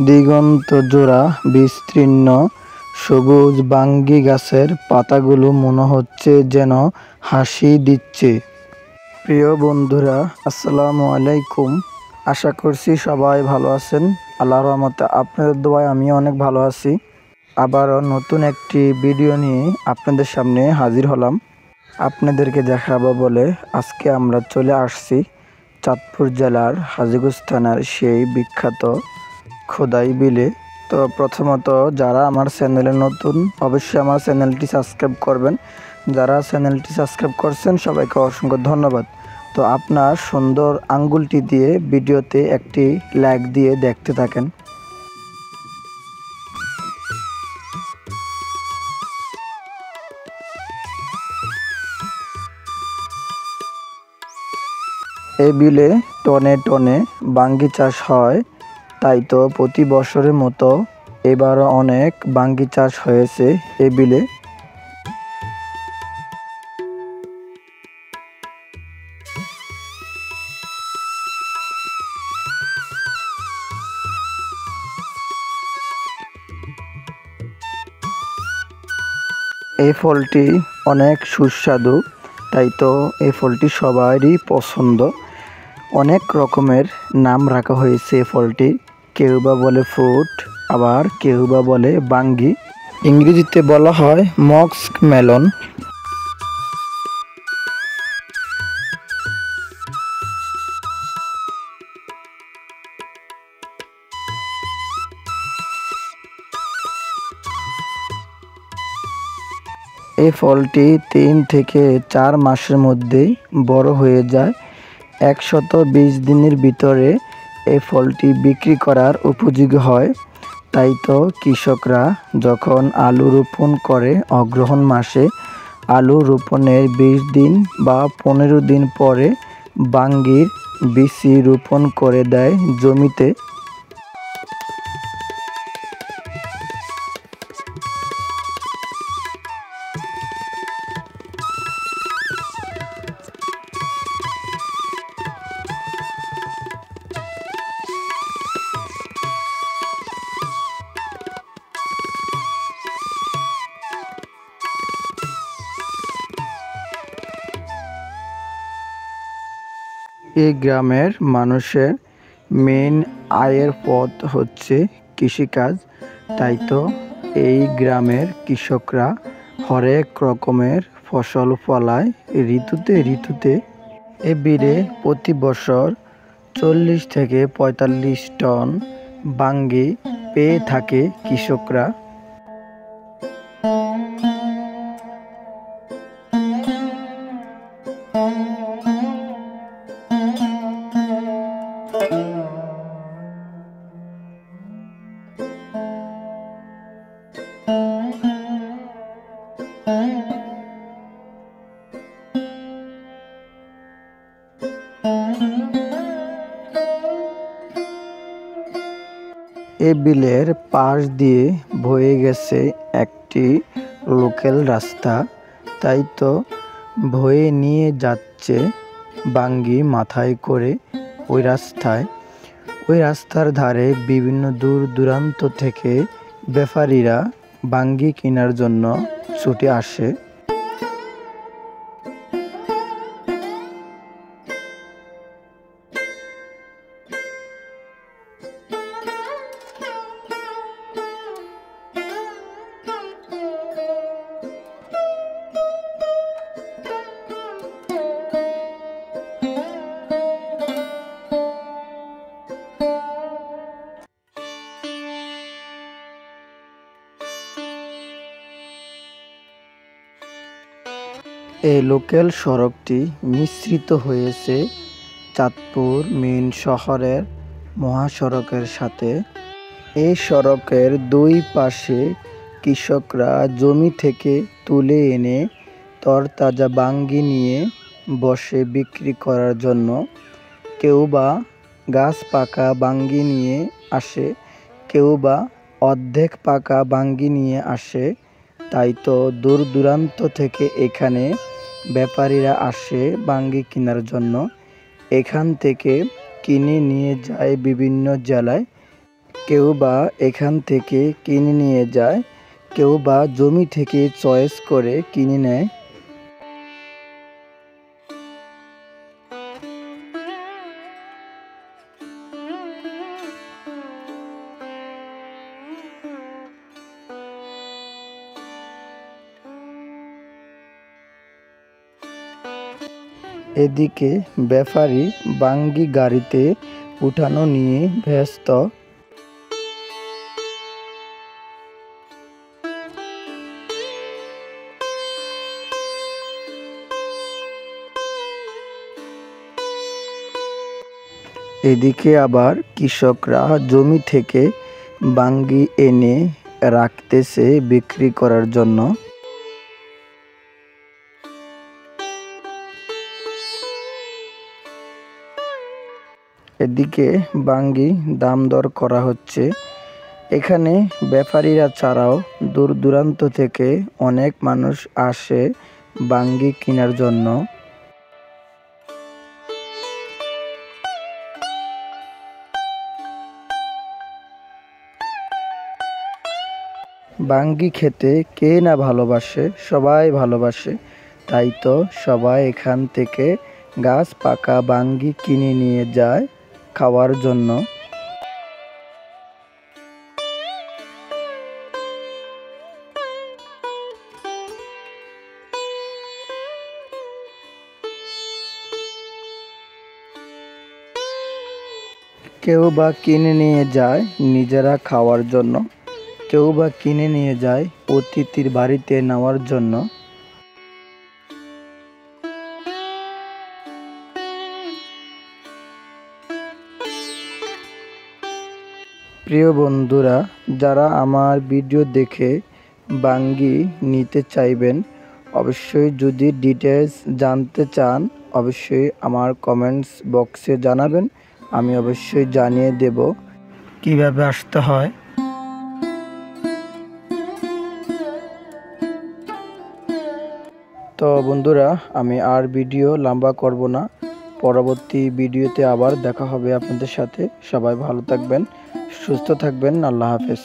দিগন্ত জোড়া বিস্তীর্ণ সবুজ বাঙ্গি গাছের পাতাগুলো মনে হচ্ছে যেন হাসি দিচ্ছে। প্রিয় বন্ধুরা, আসসালামু আলাইকুম। আশা করছি সবাই ভালো আছেন। আল্লাহর রহমতে আপনাদের দোয়ায় আমি অনেক ভালো আছি। আবারও নতুন একটি ভিডিও নিয়ে আপনাদের সামনে হাজির হলাম। আপনাদেরকে দেখাবো বলে আজকে আমরা চলে আসছি চাঁদপুর জেলার হাজীগঞ্জ থানার সেই বিখ্যাত খোদাই বিলে। তো প্রথমত যারা আমার চ্যানেলে নতুন, অবশ্যই আমার চ্যানেলটি সাবস্ক্রাইব করবেন। যারা চ্যানেলটি সাবস্ক্রাইব করছেন সবাইকে অসংখ্য ধন্যবাদ। তো আপনার সুন্দর আঙ্গুলটি দিয়ে ভিডিওতে একটি লাইক দিয়ে দেখতে থাকেন। এই বিলে টনে টনে বাঙ্গি চাষ হয়, তাই তো প্রতি বছরের মতো এবারও অনেক বাঙ্গি চাষ হয়েছে এই বিলে। এই ফলটি অনেক সুস্বাদু, তাই তো এই ফলটি সবারই পছন্দ। অনেক রকমের নাম রাখা হয়েছে এই ফলটি। কেউ বা বলে ফ্রুট, আবার কেউ বা বলে বাঙ্গি। ইংরেজিতে বলা হয় মস্ক মেলন। এই ফলটি 3 থেকে 4 মাসের মধ্যেই বড় হয়ে যায়। 120 দিনের ভিতরে এই ফলটি বিক্রি করার উপযোগী হয়। তাই তো কৃষকরা যখন আলু রোপণ করে অগ্রহায়ণ মাসে, আলু রোপণের 20 দিন বা 15 দিন পরে বাঙ্গির বীচি রোপণ করে দেয় জমিতে। এই গ্রামের মানুষের মেন আয়ের পথ হচ্ছে কৃষিকাজ। তাই তো এই গ্রামের কৃষকরা হরেক রকমের ফসল ফলায় ঋতুতে ঋতুতে। এ বিলে প্রতি বছর 40 থেকে 45 টন বাঙ্গি পেয়ে থাকে কৃষকরা। এ বিলের পাশ দিয়ে বয়ে গেছে একটি লোকাল রাস্তা, তাই তো বয়ে নিয়ে যাচ্ছে বাঙ্গি মাথায় করে ওই রাস্তায়। ওই রাস্তার ধারে বিভিন্ন দূর দূরান্ত থেকে ব্যাপারীরা বাঙ্গি কেনার জন্য ছুটে আসে। এই লোকাল সড়কটি মিশ্রিত হয়েছে চাঁদপুর মেইন শহরের মহাসড়কের সাথে। এই সড়কের দুই পাশে কৃষকরা জমি থেকে তুলে এনে তরতাজা বাঙ্গি নিয়ে বসে বিক্রি করার জন্য। কেউ বা গাছ পাকা বাঙ্গি নিয়ে আসে, কেউ বা অর্ধেক পাকা বাঙ্গি নিয়ে আসে। তাই তো দূর দূরান্ত থেকে এখানে ব্যাপারীরা আসে বাঙ্গি কেনার জন্য। এখান থেকে কিনে নিয়ে যায় বিভিন্ন জেলায়। কেউ বা এখান থেকে কিনে নিয়ে যায়, কেউ বা জমি থেকে চয়েস করে কিনে নেয়। এদিকে ব্যাপারী বাঙ্গি গাড়িতে উঠানো নিয়ে ব্যস্ত। এদিকে আবার কৃষকরা জমি থেকে বাঙ্গি এনে রাখতেছে বিক্রি করার জন্য। এদিকে বাঙ্গি দাম দর করা হচ্ছে। এখানে ব্যাপারীরা ছাড়াও দূর দূরান্ত থেকে অনেক মানুষ আসে বাঙ্গি কেনার জন্য। বাঙ্গি খেতে কে না ভালোবাসে, সবাই ভালোবাসে। তাই তো সবাই এখান থেকে গাছ পাকা বাঙ্গি কিনে নিয়ে যায় খাওয়ার জন্য। কেউ বা কিনে নিয়ে যায় নিজেরা খাওয়ার জন্য, কেউ বা কিনে নিয়ে যায় অতিথির বাড়িতে নেওয়ার জন্য। প্রিয় বন্ধুরা, যারা আমার ভিডিও দেখে বাঙ্গি নিতে চাইবেন, অবশ্যই যদি ডিটেলস জানতে চান অবশ্যই আমার কমেন্টস বক্সে জানাবেন। আমি অবশ্যই জানিয়ে দেব কিভাবে আসতে হয়। তো বন্ধুরা, আমি আর ভিডিও লম্বা করব না। পরবর্তী ভিডিওতে আবার দেখা হবে আপনাদের সাথে। সবাই ভালো থাকবেন, সুস্থ থাকবেন। আল্লাহ হাফেজ।